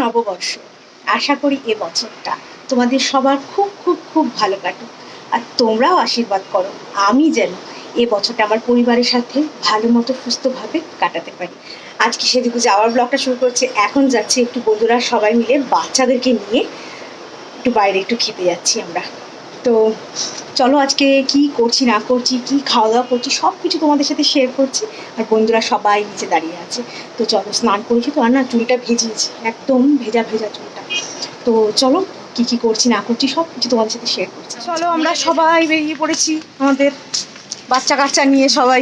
নববর্ষ। আশা করি এ বছরটা তোমাদের সবার খুব খুব খুব ভালো কাটুক, আর তোমরাও আশীর্বাদ করো আমি যেন এ বছরটা আমার পরিবারের সাথে ভালো মতো সুস্থভাবে কাটাতে পারি। আজকে সেদিকে যাওয়ার ব্লগটা শুরু করছে। এখন যাচ্ছি একটু বন্ধুরা সবাই মিলে বাচ্চাদেরকে নিয়ে একটু বাইরে একটু খেতে যাচ্ছি আমরা। তো চলো আজকে কি করছি না করছি, কি খাওয়া দাওয়া করছি, সব কিছু তোমাদের সাথে শেয়ার করছি। আর বন্ধুরা সবাই নিচে দাঁড়িয়ে আছে। তো চলো, স্নান করেছি তো, আর না চুলটা ভিজিয়েছি, একদম ভেজা ভেজা চুলটা। তো চলো কি কি করছি না করছি সব কিছু তোমাদের সাথে শেয়ার করছি। চলো আমরা সবাই বেরিয়ে পড়েছি আমাদের বাচ্চা কাচ্চা নিয়ে সবাই।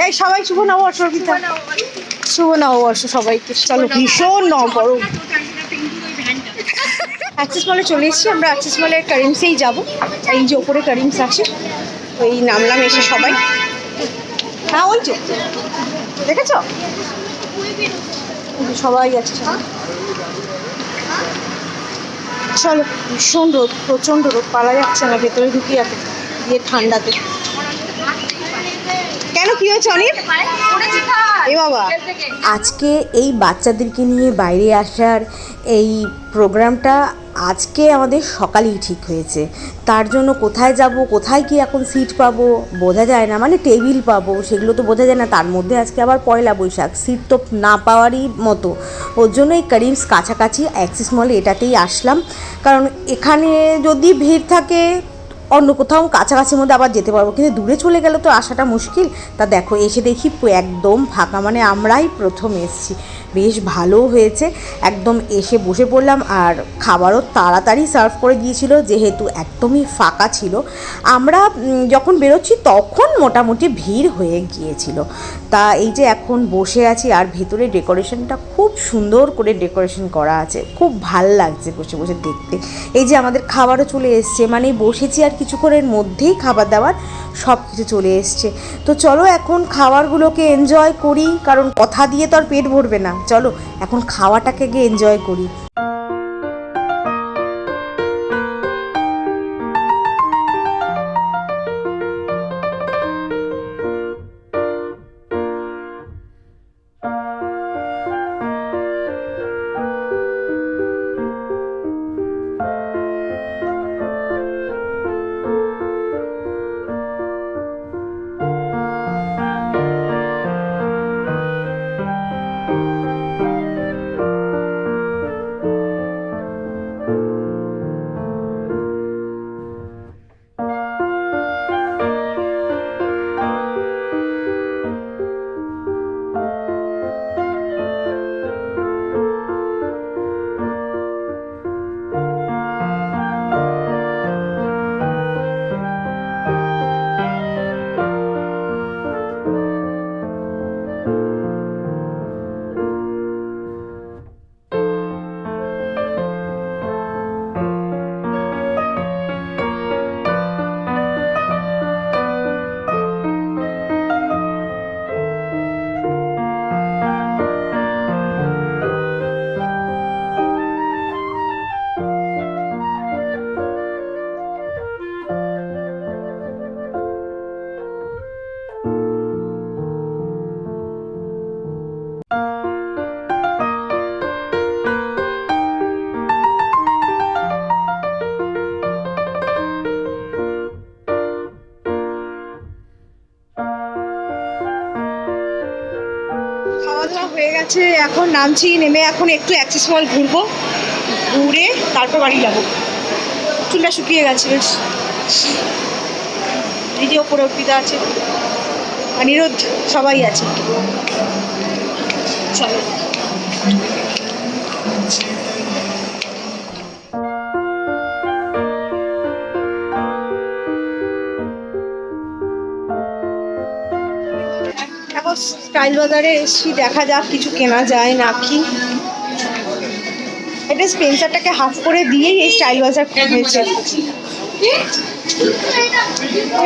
এই সবাই শুভ নববর্ষ, শুভ নববর্ষ সবাইকে। চলো, ভীষণ গরম। অ্যাক্সেস মলে চলে এসেছি আমরা। অ্যাক্সেস মলে কারিমসেই যাবো। এই যে ওপরে কারিমস আছে, ওই নামলাম এসে সবাই। হ্যাঁ ওই যে দেখেছ সবাই আছে। চলো, ভীষণ রোদ, প্রচণ্ড রোদ, পালা যাচ্ছে না, ভেতরে ঢুকিয়ে আছে দিয়ে ঠান্ডাতে। কেন কি হয়েছে অনির? এ বাবা, আজকে এই বাচ্চাদেরকে নিয়ে বাইরে আসার এই প্রোগ্রামটা আজকে আমাদের সকালেই ঠিক হয়েছে। তার জন্য কোথায় যাব, কোথায় কি এখন সিট পাবো বোঝা যায় না, মানে টেবিল পাবো সেগুলো তো বোঝা যায় না। তার মধ্যে আজকে আবার পয়লা বৈশাখ, সিট তো না পাওয়ারই মতো। ওর জন্য এই কারিমস কাছাকাছি অ্যাক্সিস মলে এটাতেই আসলাম, কারণ এখানে যদি ভিড় থাকে অন্য কোথাও কাছাকাছির মধ্যে আবার যেতে পারবো, কিন্তু দূরে চলে গেলে তো আসাটা মুশকিল। তা দেখো এসে দেখি একদম ফাঁকা, মানে আমরাই প্রথম এসেছি। বেশ ভালো হয়েছে, একদম এসে বসে পড়লাম। আর খাবারও তাড়াতাড়ি সার্ভ করে দিয়েছিল, যেহেতু একদমই ফাঁকা ছিল। আমরা যখন বেরোচ্ছি তখন মোটামুটি ভিড় হয়ে গিয়েছিল। তা এই যে এখন বসে আছি, আর ভেতরে ডেকোরেশনটা খুব সুন্দর করে ডেকোরেশন করা আছে, খুব ভাল লাগছে বসে বসে দেখতে। এই যে আমাদের খাবারও চলে এসছে, মানে বসেছি আর কিছুক্ষণের মধ্যেই খাবার দাবার সব কিছু চলে এসছে। তো চলো এখন খাবারগুলোকে এনজয় করি, কারণ কথা দিয়ে তো আর পেট ভরবে না। চলো এখন খাওয়াটাকে গিয়ে এনজয় করি। খাওয়া দাওয়া হয়ে গেছে, এখন নামছি। নেমে এখন একটু অ্যাক্সেস মল ঘুরবো, ঘুরে তারপর বাড়ি যাবো। চুলটা শুকিয়ে গেছে বেশ। এই যে ওপরে অর্পিতা আছে, অনিরুদ্ধ, সবাই আছে। চলো এখন স্টাইল বাজারে এসছি, দেখা যাক কিছু কেনা যায় না কি। এটা স্পেন্সারটাকে হাফ করে দিয়েই এই স্টাইল বাজার হয়েছে।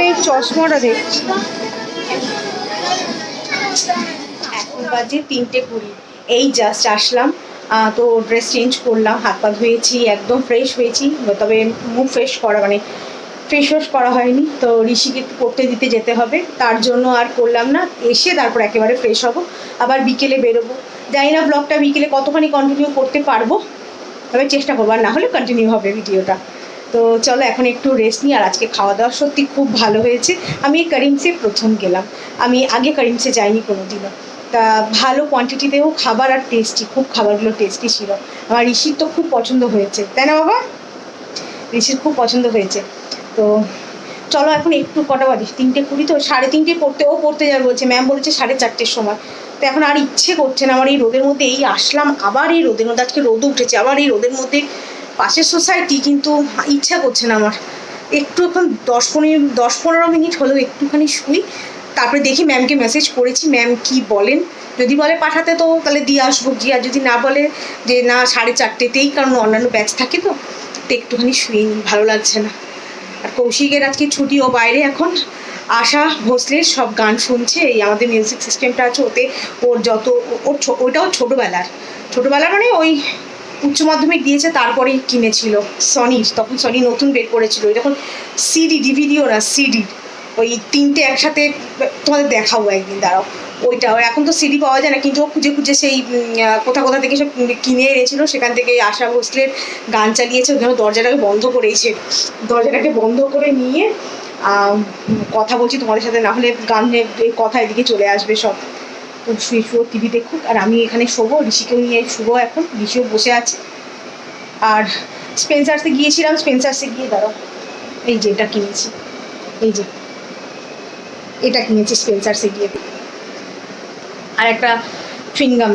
এই চশমাটা দেখছি, এখন বাজে 3:20। এই জাস্ট আসলাম, তো ড্রেস চেঞ্জ করলাম, হাত পা ধুয়েছি, একদম ফ্রেশ হয়েছি। তবে মুখ ফ্রেশ করা, মানে ফেস ওয়াশ করা হয়নি, তো ঋষিকে একটু করতে দিতে যেতে হবে, তার জন্য আর করলাম না। এসে তারপর একেবারে ফ্রেশ হব, আবার বিকেলে বেরোবো। জানি না ব্লগটা বিকেলে কতখানি কন্টিনিউ করতে পারবো, তবে চেষ্টা করবো, আর না হলে কন্টিনিউ হবে ভিডিওটা। তো চলো এখন একটু রেস্ট নিই। আর আজকে খাওয়া দাওয়া সত্যি খুব ভালো হয়েছে। আমি করিমসে প্রথম গেলাম, আমি আগে করিমসে যাইনি কোনো দিনও। তা ভালো কোয়ান্টিটিতেও খাবার, আর টেস্টি, খুব খাবারগুলো টেস্টি ছিল। আমার ঋষির তো খুব পছন্দ হয়েছে, তাই না বাবা? ঋষির খুব পছন্দ হয়েছে। তো চলো এখন একটু কটা বাজে, 3:20 তো, 3:30 পড়তে যাবে বলছে, ম্যাম বলেছে 4:30 সময়। তো এখন আর ইচ্ছে করছে না আমার এই রোদের মধ্যে, এই আসলাম আবার এই রোদের মধ্যে, আজকে রোদও উঠেছে, আবার এই রোদের মধ্যে পাশের সোসাইটি, কিন্তু ইচ্ছা করছে না আমার। একটু এখন 10-15 মিনিট হলেও একটুখানি শুই, তারপরে দেখি ম্যামকে মেসেজ করেছি, ম্যাম কি বলেন। যদি বলে পাঠাতে তো তাহলে দিয়ে আসবো গিয়ে, আর যদি না বলে যে না 4:30তেই, কারণ অন্যান্য ব্যাচ থাকে তো একটুখানি শুয়ে নিই, ভালো লাগছে না। আর কৌশিকের আজকে ছুটি, ও বাইরে এখন আশা ভোসলের সব গান শুনছে। এই আমাদের মিউজিক সিস্টেমটা আছে, ওতে ওর যত ওইটাও ছোটোবেলার মানে ওই উচ্চ মাধ্যমিক দিয়েছে তারপরেই কিনেছিল সনির, তখন সনি নতুন বের করেছিল ওই যখন ডিভিডিও না সিডি, ওই 3টে একসাথে, তোমাদের দেখাবো একদিন, দাঁড়াও। ওইটা এখন তো সিডি পাওয়া যায় না, কিন্তু ও খুঁজে খুঁজে সেই কোথা থেকে সব কিনে এনেছিল, সেখান থেকে আশা ভোসলের গান চালিয়েছে। ওখানে দরজাটাকে বন্ধ করে নিয়ে কথা বলছি তোমাদের সাথে, না হলে গানের কথা এদিকে চলে আসবে সব। তো শুয়ে টিভি দেখুক, আর আমি এখানে শোবো, ঋষিকেও নিয়ে শুবো। এখন ঋষিও বসে আছে। আর স্পেন্সার্সে গিয়ে দাঁড়াও, এই যে এটা কিনেছি, স্পেন্সার্সে গিয়ে। আর একটা চুইংগাম,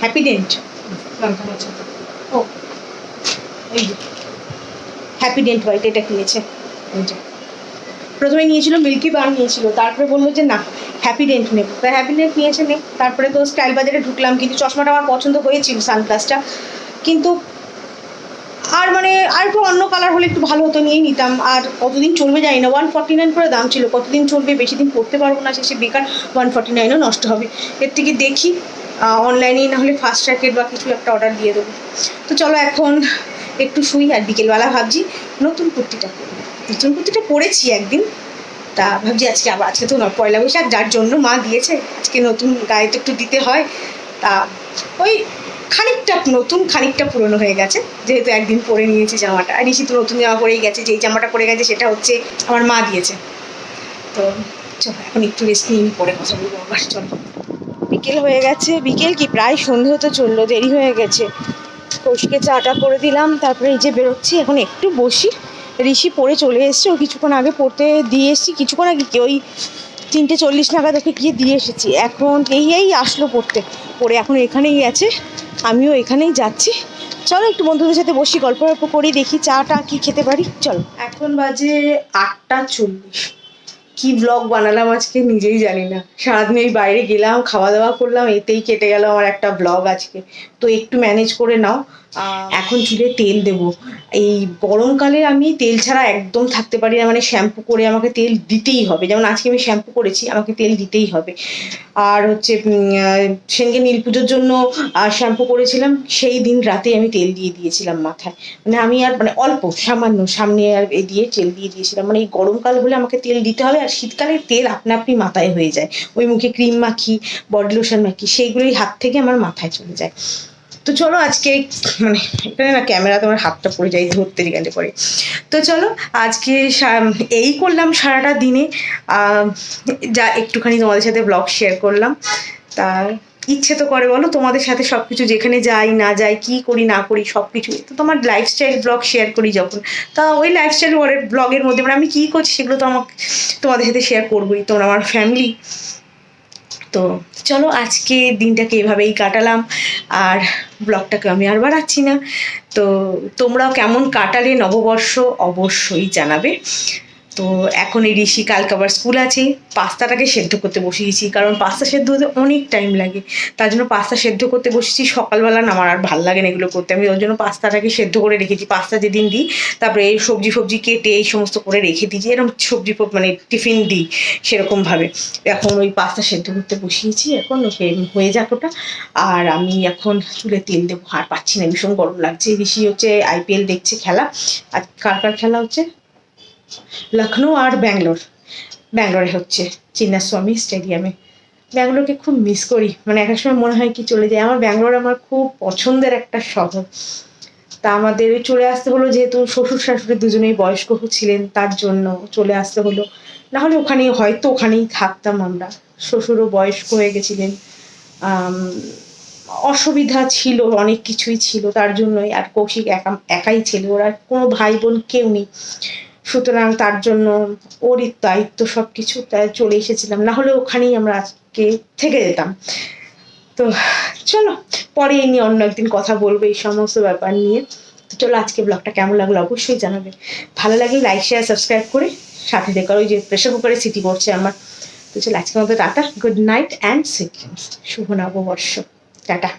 হ্যাপিডেন্ট, ও এই যে হ্যাপিডেন্ট হোয়াইট, এটা কিনেছে। এই যে প্রথমে নিয়েছিল মিল্কি বার নিয়েছিল, তারপরে বললো যে না হ্যাপিডেন্ট নেব, তাই হ্যাপিডেন্ট নিয়েছে নেব। তারপরে তো স্টাইল বাজারে ঢুকলাম, কিন্তু চশমাটা আমার পছন্দ হয়েছিল, সানগ্লাসটা, কিন্তু আর মানে আর একটু অন্য কালার হলে একটু ভালো হতো, নিয়ে নিতাম। আর কতদিন চলবে জানি না, 149 করে দাম ছিল, কতদিন চলবে, বেশি দিন পড়তে পারবো না, শেষে বেকার 149ও নষ্ট হবে। এর থেকে দেখি অনলাইনেই না হলে ফার্স্ট ট্র্যাকের বা কিছু একটা অর্ডার দিয়ে দেবো। তো চলো এখন একটু শুই, আর বিকেলবেলা ভাবছি নতুন কুর্তিটা পরেছি একদিন, তা ভাবছি আজকে তো পয়লা বৈশাখ, যার জন্য মা দিয়েছে, আজকে নতুন গায়ে তো একটু দিতে হয়। তা ওই খানিকটা নতুন খানিকটা পুরনো হয়ে গেছে, যেহেতু একদিন পরে নিয়েছি জামাটা। আর ঋষি তো নতুন জামা পরেই গেছে, যেই জামাটা পরে গেছে সেটা হচ্ছে আমার মা দিয়েছে। তো চলো এখন একটু রেস্ট নিয়ে পরে কথা বলবো আবার। চলো, বিকেল হয়ে গেছে, বিকেল কি প্রায় সন্ধে হতে চললো, দেরি হয়ে গেছে। কৌশিকে চাটা করে দিলাম, তারপরে এই যে বেরোচ্ছি, এখন একটু বসি। ঋষি পড়ে চলে এসছে, ও কিছুক্ষণ আগে পড়তে দিয়ে এসেছি, কিছুক্ষণ আগে কি ওই 3:40 নাগাদ ওকে গিয়ে দিয়ে এসেছি। এখন এই আসলো পড়ে এখন এখানেই আছে, আমিও এখানেই যাচ্ছি। চলো একটু বন্ধুদের সাথে বসি, গল্প করি, দেখি চাটা কি খেতে পারি। চলো, এখন বাজে 8:40। কি ব্লগ বানালাম আজকে নিজেই জানি না। সারাদিন এই বাইরে গেলাম, খাওয়া দাওয়া করলাম, এতেই কেটে গেল আমার একটা ব্লগ আজকে। তো একটু ম্যানেজ করে নাও। এখন চুলে তেল দেবো। এই গরমকালে আমি তেল ছাড়া একদম থাকতে পারি না, মানে শ্যাম্পু করে আমাকে তেল দিতেই হবে। যেমন আজকে আমি শ্যাম্পু করেছি, আমাকে তেল দিতেই হবে। আর হচ্ছে সেদিনকে নীল পুজোর জন্য শ্যাম্পু করেছিলাম, সেই দিন রাতে আমি তেল দিয়ে দিয়েছিলাম মাথায়। মানে আমি আর মানে অল্প সামান্য সামনে আর দিয়ে তেল দিয়ে দিয়েছিলাম। মানে এই গরমকাল হলে আমাকে তেল দিতে হবে, আর শীতকালে তেল আপনা আপনি মাথায় হয়ে যায়। ওই মুখে ক্রিম মাখি, বডি লোশন মাখি, সেইগুলোই হাত থেকে আমার মাথায় চলে যায়। তো চলো আজকে মানে এখানে না ক্যামেরাতে আমার হাতটা পড়ে যায়, ধরতে গেলে পরে। তো চলো আজকে এই করলাম সারাটা দিনে, যা একটুখানি তোমাদের সাথে ব্লগ শেয়ার করলাম। তা ইচ্ছে তো করে বলো তোমাদের সাথে সব কিছু, যেখানে যাই না যাই, কি করি না করি, সব কিছু তো তোমার লাইফস্টাইল ব্লগ শেয়ার করি যখন, তা ওই লাইফস্টাইল ব্লগের মধ্যে মানে আমি কী করছি সেগুলো তো আমাকে তোমাদের সাথে শেয়ার করবোই, তোমরা আমার ফ্যামিলি। তো চলো আজকে দিনটাকে এভাবেই কাটালাম, আর ব্লগটাকে আমি আর বাড়াচ্ছি না। তো তোমরাও কেমন কাটালে নববর্ষ অবশ্যই জানাবে। তো এখন এই ঋষি কালকে আবার স্কুল আছে, পাস্তাটাকে সেদ্ধ করতে বসিয়েছি, কারণ পাস্তা সেদ্ধ হতে অনেক টাইম লাগে, তার জন্য পাস্তা সেদ্ধ করতে বসেছি। সকালবেলা না আমার আর ভালো লাগে না এগুলো করতে, আমি ওর জন্য পাস্তাটাকে সেদ্ধ করে রেখেছি। পাস্তা যেদিন দিই, তারপরে এই সবজি কেটে এই সমস্ত করে রেখে দিই, এরকম সবজি মানে টিফিন দিই সেরকমভাবে। এখন ওই পাস্তা সেদ্ধ করতে বসিয়েছি, এখন হয়ে যাক ওটা। আর আমি এখন চুলে তেল দেবো, আর পাচ্ছি না, ভীষণ গরম লাগছে। ঋষি হচ্ছে IPL দেখছে খেলা, আর কার খেলা হচ্ছে, লখনৌ আর ব্যাঙ্গালোরে হচ্ছে, চিন্নাস্বামী স্টেডিয়ামে। ব্যাঙ্গালোরকে খুব মিস করি, মানে এক এক সময় মনে হয় কি চলে যায়। আমার ব্যাঙ্গালোর আমার খুব পছন্দের একটা শহর। তা আমাদের চলে আসতে হলো, যেহেতু শ্বশুর শাশুড়ি দুজনেই বয়স্ক ছিলেন, তার জন্য চলে আসতে হলো। না হলে ওখানেই থাকতাম আমরা। শ্বশুরও বয়স্ক হয়ে গেছিলেন, আম, অসুবিধা ছিল, অনেক কিছুই ছিল, তার জন্যই। আর কৌশিক একাই ছিল, ওর আর কোনো ভাই বোন কেউ নেই, সুতরাং তার জন্য ওরই দায়িত্ব সব কিছু, তাই চলে এসেছিলাম। না হলে ওখানেই আমরা আজকে থেকে যেতাম। তো চলো, পরে এই নিয়ে অন্য একদিন কথা বলবো, এই সমস্ত ব্যাপার নিয়ে। তো চলো, আজকে ব্লগটা কেমন লাগলো অবশ্যই জানাবে। ভালো লাগলে লাইক শেয়ার সাবস্ক্রাইব করে সাথে দেখো। ওই যে প্রেশার কুকারে সিটি করছে আমার। তো চলো, আজকে আমাদের tata, good night and sweet dreams, শুভ নববর্ষ, টাটা।